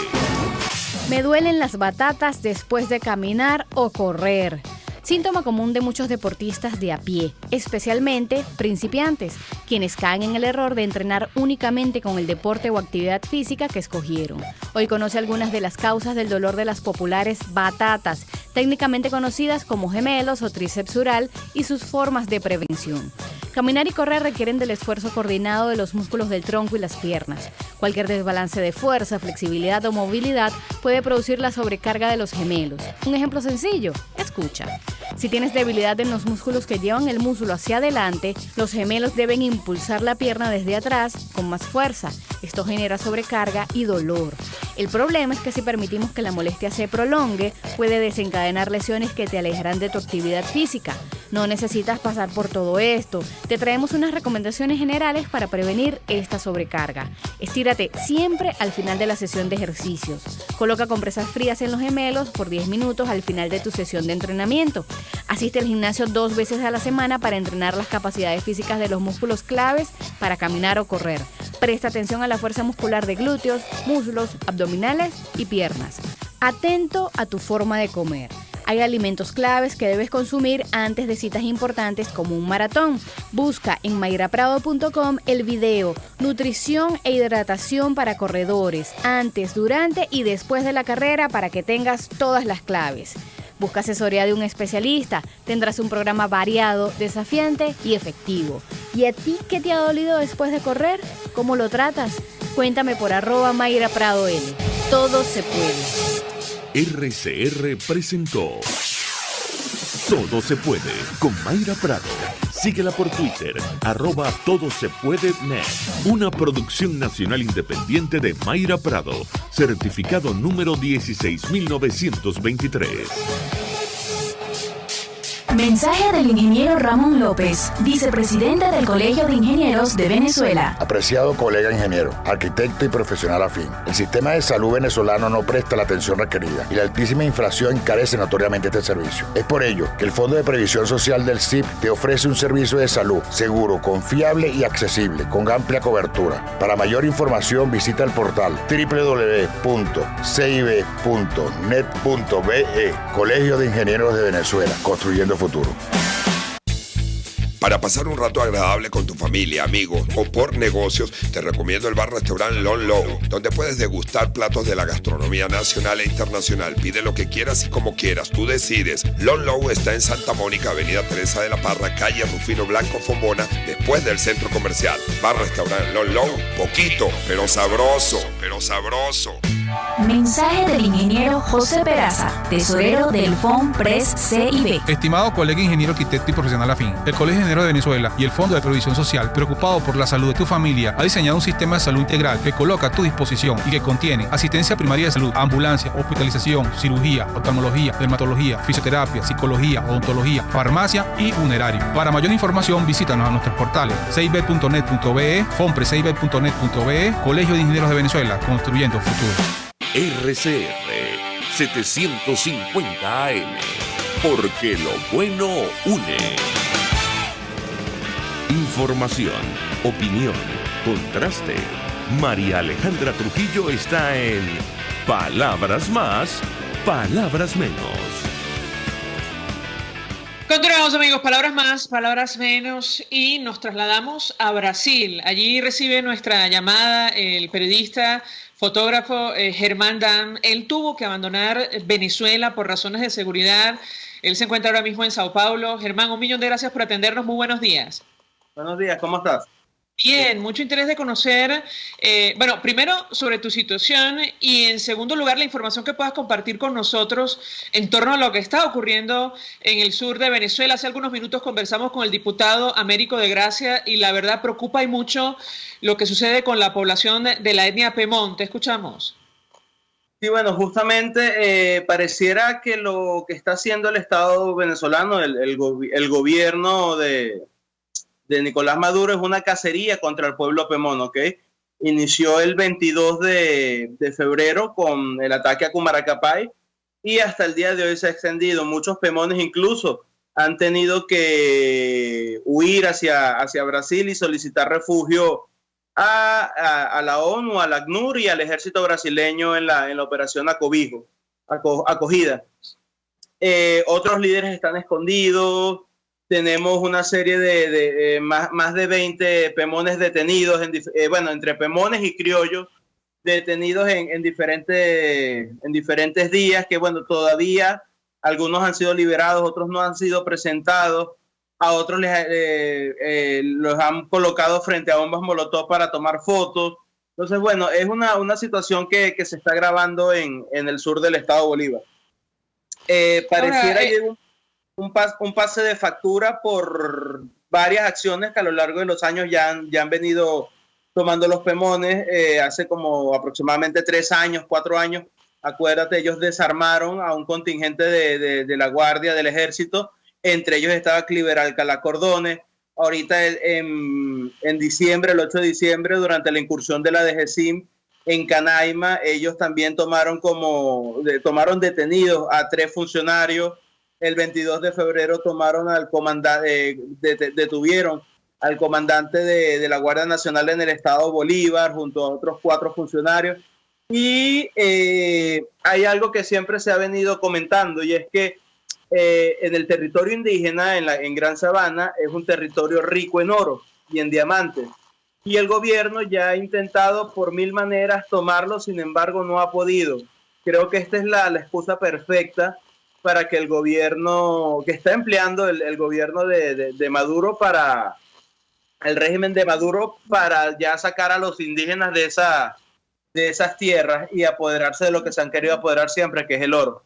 Me duelen las batatas después de caminar o correr. Síntoma común de muchos deportistas de a pie, especialmente principiantes, quienes caen en el error de entrenar únicamente con el deporte o actividad física que escogieron. Hoy conoce algunas de las causas del dolor de las populares batatas, técnicamente conocidas como gemelos o tríceps ural, y sus formas de prevención. Caminar y correr requieren del esfuerzo coordinado de los músculos del tronco y las piernas. Cualquier desbalance de fuerza, flexibilidad o movilidad puede producir la sobrecarga de los gemelos. Un ejemplo sencillo, escucha. Si tienes debilidad en los músculos que llevan el muslo hacia adelante, los gemelos deben impulsar la pierna desde atrás con más fuerza. Esto genera sobrecarga y dolor. El problema es que si permitimos que la molestia se prolongue, puede desencadenar lesiones que te alejarán de tu actividad física. No necesitas pasar por todo esto. Te traemos unas recomendaciones generales para prevenir esta sobrecarga. Estírate siempre al final de la sesión de ejercicios. Coloca compresas frías en los gemelos por 10 minutos al final de tu sesión de entrenamiento. Asiste al gimnasio 2 veces a la semana para entrenar las capacidades físicas de los músculos claves para caminar o correr. Presta atención a la fuerza muscular de glúteos, muslos, abdominales y piernas. Atento a tu forma de comer. Hay alimentos claves que debes consumir antes de citas importantes como un maratón. Busca en mayraprado.com el video Nutrición e hidratación para corredores, antes, durante y después de la carrera, para que tengas todas las claves. Busca asesoría de un especialista. Tendrás un programa variado, desafiante y efectivo. ¿Y a ti qué te ha dolido después de correr? ¿Cómo lo tratas? Cuéntame por @MayraPradoL. Todo se puede. RCR presentó Todo se puede con Mayra Prado. Síguela por Twitter, @todosepuedenet. Una producción nacional independiente de Mayra Prado, certificado número 16923. Mensaje del ingeniero Ramón López, vicepresidente del Colegio de Ingenieros de Venezuela. Apreciado colega ingeniero, arquitecto y profesional afín, el sistema de salud venezolano no presta la atención requerida y la altísima inflación encarece notoriamente este servicio. Es por ello que el Fondo de Previsión Social del CIP te ofrece un servicio de salud seguro, confiable y accesible, con amplia cobertura. Para mayor información visita el portal www.cib.net.be. Colegio de Ingenieros de Venezuela, construyendo futuro. Para pasar un rato agradable con tu familia, amigos o por negocios, te recomiendo el bar-restaurante Lon Low, donde puedes degustar platos de la gastronomía nacional e internacional. Pide lo que quieras y como quieras, tú decides. Lon Low está en Santa Mónica, Avenida Teresa de la Parra, calle Rufino Blanco Fombona, después del centro comercial. Bar-restaurante Lon Low, poquito, pero sabroso, Mensaje del ingeniero José Peraza, tesorero del FOMPRES CIB. Estimado colega ingeniero, arquitecto y profesional afín, el Colegio de Ingenieros de Venezuela y el Fondo de Previsión Social, preocupado por la salud de tu familia, ha diseñado un sistema de salud integral que coloca a tu disposición y que contiene asistencia primaria de salud, ambulancia, hospitalización, cirugía, oftalmología, dermatología, fisioterapia, psicología, odontología, farmacia y funerario. Para mayor información, visítanos a nuestros portales cib.net.be, fomprescib.net.be, Colegio de Ingenieros de Venezuela, construyendo futuro. RCR 750 AM, porque lo bueno une. Información, opinión, contraste. María Alejandra Trujillo está en Palabras Más, Palabras Menos. Continuamos, amigos, palabras más, palabras menos, y nos trasladamos a Brasil. Allí recibe nuestra llamada el periodista, fotógrafo Germán Damm. Él tuvo que abandonar Venezuela por razones de seguridad. Él se encuentra ahora mismo en Sao Paulo. Germán, un millón de gracias por atendernos. Muy buenos días. Buenos días, ¿cómo estás? Bien, mucho interés de conocer, bueno, primero sobre tu situación y en segundo lugar la información que puedas compartir con nosotros en torno a lo que está ocurriendo en el sur de Venezuela. Hace algunos minutos conversamos con el diputado Américo de Gracia y la verdad preocupa y mucho lo que sucede con la población de la etnia Pemón. Te escuchamos. Sí, bueno, justamente pareciera que lo que está haciendo el Estado venezolano, el gobierno de Nicolás Maduro, es una cacería contra el pueblo Pemón, ¿ok? Inició el 22 de febrero con el ataque a Cumaracapay y hasta el día de hoy se ha extendido. Muchos Pemones incluso han tenido que huir hacia Brasil y solicitar refugio a la ONU, a la ACNUR y al ejército brasileño en la operación acogida. Otros líderes están escondidos. Tenemos una serie de más de 20 Pemones detenidos, entre Pemones y criollos, detenidos en diferentes días, que bueno, todavía algunos han sido liberados, otros no han sido presentados, a otros los han colocado frente a bombas molotov para tomar fotos. Entonces, bueno, es una situación que se está agravando en el sur del estado Bolívar. Pareciera un pase de factura por varias acciones que a lo largo de los años ya han venido tomando los Pemones. Hace como aproximadamente 4 años, acuérdate, ellos desarmaron a un contingente de la Guardia del Ejército, entre ellos estaba Cliver Alcalá Cordones. Ahorita en diciembre, el 8 de diciembre, durante la incursión de la DGCIM en Canaima, ellos también tomaron detenidos a 3 funcionarios. El 22 de febrero tomaron al comandante, detuvieron al comandante de la Guardia Nacional en el estado Bolívar, junto a otros 4 funcionarios. Y hay algo que siempre se ha venido comentando, y es que en el territorio indígena, en Gran Sabana, es un territorio rico en oro y en diamantes. Y el gobierno ya ha intentado por 1000 maneras tomarlo, sin embargo no ha podido. Creo que esta es la excusa perfecta para que el gobierno, que está empleando el gobierno de Maduro, para el régimen de Maduro, para ya sacar a los indígenas de esas tierras y apoderarse de lo que se han querido apoderar siempre, que es el oro.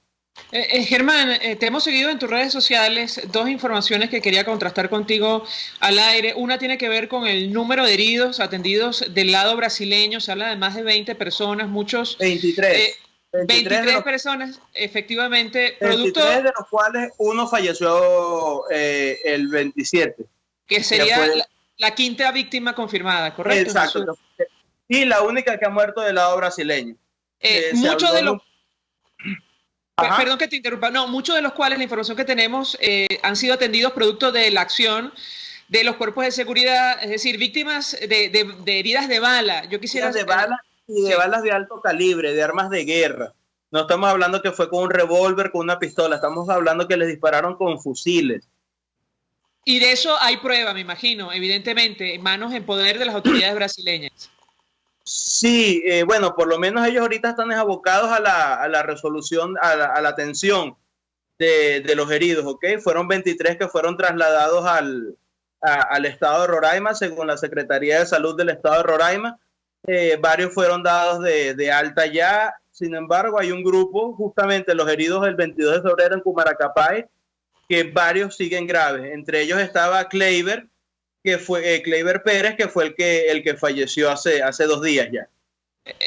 Germán, te hemos seguido en tus redes sociales, 2 informaciones que quería contrastar contigo al aire. Una tiene que ver con el número de heridos atendidos del lado brasileño. Se habla de más de 20 personas, muchos... 23. 23 personas, efectivamente, 23 de los cuales uno falleció el 27. Que sería la quinta víctima confirmada, ¿correcto? Exacto. Y la única que ha muerto del lado brasileño. Muchos de los... Perdón que te interrumpa. No, muchos de los cuales la información que tenemos han sido atendidos producto de la acción de los cuerpos de seguridad, es decir, víctimas de heridas de bala. Yo quisiera... de bala y de balas de alto calibre, de armas de guerra. No estamos hablando que fue con un revólver, con una pistola. Estamos hablando que les dispararon con fusiles. Y de eso hay prueba, me imagino, evidentemente, manos en poder de las autoridades brasileñas. Sí, bueno, por lo menos ellos ahorita están abocados a la resolución, a la atención de los heridos, ¿ok? Fueron 23 que fueron trasladados al estado de Roraima, según la Secretaría de Salud del estado de Roraima. Varios fueron dados de alta ya. Sin embargo, hay un grupo, justamente los heridos del 22 de febrero en Cumaracapay, que varios siguen graves. Entre ellos estaba Kleiber Pérez, que fue el que falleció hace 2 días ya.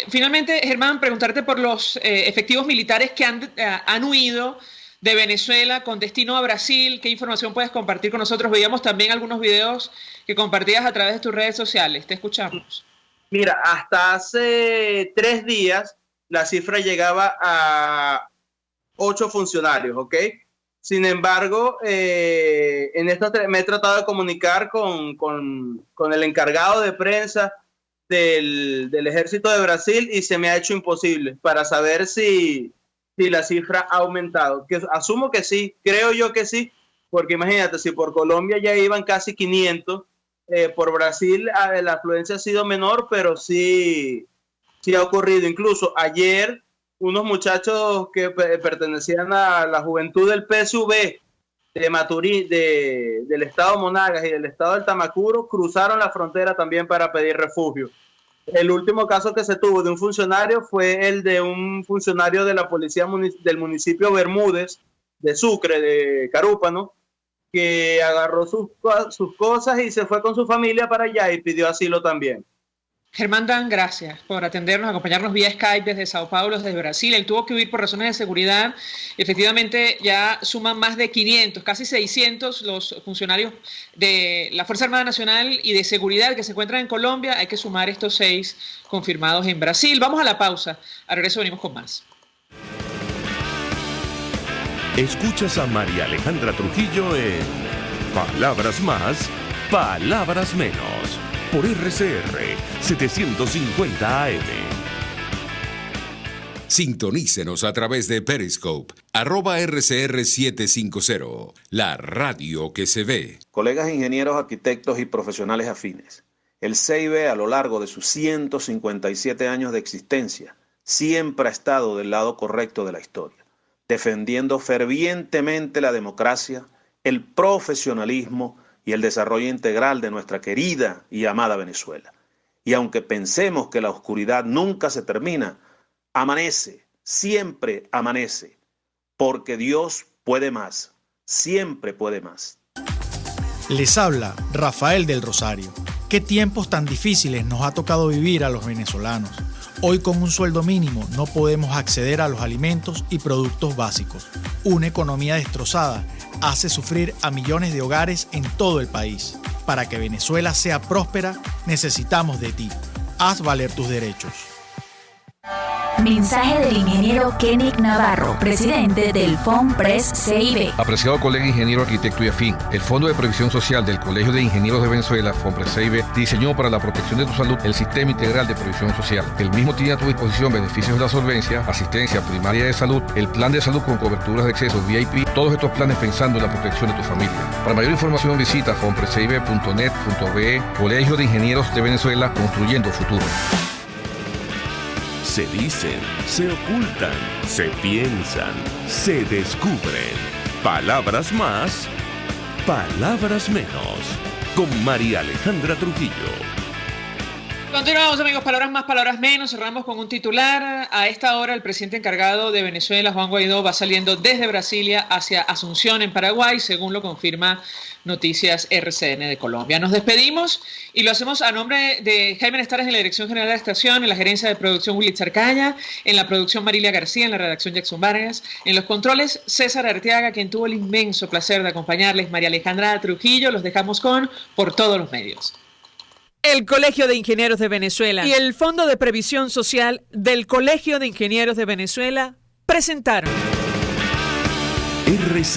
Finalmente, Germán, preguntarte por los efectivos militares que han huido de Venezuela con destino a Brasil. ¿Qué información puedes compartir con nosotros? Veíamos también algunos videos que compartías a través de tus redes sociales. Te escuchamos. Mira, hasta hace 3 días la cifra llegaba a 8 funcionarios, ¿ok? Sin embargo, en esto me he tratado de comunicar con el encargado de prensa del Ejército de Brasil y se me ha hecho imposible para saber si la cifra ha aumentado. Que asumo que sí, creo yo que sí, porque imagínate, si por Colombia ya iban casi 500, por Brasil la afluencia ha sido menor, pero sí ha ocurrido. Incluso ayer unos muchachos que pertenecían a la juventud del PSV de Maturín, del estado Monagas y del estado del Tamacuro, cruzaron la frontera también para pedir refugio. El último caso que se tuvo de un funcionario fue el de un funcionario de la policía del municipio Bermúdez, de Sucre, de Carúpano, que agarró sus cosas y se fue con su familia para allá y pidió asilo también. Germán Dan, gracias por atendernos, acompañarnos vía Skype desde Sao Paulo, desde Brasil. Él tuvo que huir por razones de seguridad. Efectivamente, ya suman más de 500, casi 600 los funcionarios de la Fuerza Armada Nacional y de seguridad que se encuentran en Colombia. Hay que sumar estos 6 confirmados en Brasil. Vamos a la pausa. Al regreso venimos con más. Escuchas a María Alejandra Trujillo en Palabras Más, Palabras Menos, por RCR 750 AM. Sintonícenos a través de Periscope, @RCR750, la radio que se ve. Colegas ingenieros, arquitectos y profesionales afines, el CIB a lo largo de sus 157 años de existencia siempre ha estado del lado correcto de la historia, defendiendo fervientemente la democracia, el profesionalismo y el desarrollo integral de nuestra querida y amada Venezuela. Y aunque pensemos que la oscuridad nunca se termina, amanece, siempre amanece, porque Dios puede más, siempre puede más. Les habla Rafael del Rosario. ¿Qué tiempos tan difíciles nos ha tocado vivir a los venezolanos? Hoy con un sueldo mínimo no podemos acceder a los alimentos y productos básicos. Una economía destrozada hace sufrir a millones de hogares en todo el país. Para que Venezuela sea próspera, necesitamos de ti. Haz valer tus derechos. Mensaje del ingeniero Kenick Navarro, presidente del FOMPRES CIB. Apreciado colega ingeniero, arquitecto y afín, el Fondo de Previsión Social del Colegio de Ingenieros de Venezuela, FOMPRES CIB, diseñó para la protección de tu salud el Sistema Integral de Previsión Social. El mismo tiene a tu disposición beneficios de la solvencia, asistencia primaria de salud, el plan de salud con coberturas de acceso VIP, todos estos planes pensando en la protección de tu familia. Para mayor información visita fomprescib.net.be. Colegio de Ingenieros de Venezuela, construyendo futuro. Se dicen, se ocultan, se piensan, se descubren. Palabras más, palabras menos. Con María Alejandra Trujillo. Continuamos, amigos, palabras más, palabras menos. Cerramos con un titular. A esta hora, el presidente encargado de Venezuela, Juan Guaidó, va saliendo desde Brasilia hacia Asunción, en Paraguay, según lo confirma Noticias RCN de Colombia. Nos despedimos y lo hacemos a nombre de Jaime Nestares en la Dirección General de la Estación, en la gerencia de producción Willy Charcaya, en la producción Marilia García, en la redacción Jackson Vargas, en los controles César Arteaga, quien tuvo el inmenso placer de acompañarles, María Alejandra Trujillo. Los dejamos con Por Todos los Medios. El Colegio de Ingenieros de Venezuela y el Fondo de Previsión Social del Colegio de Ingenieros de Venezuela presentaron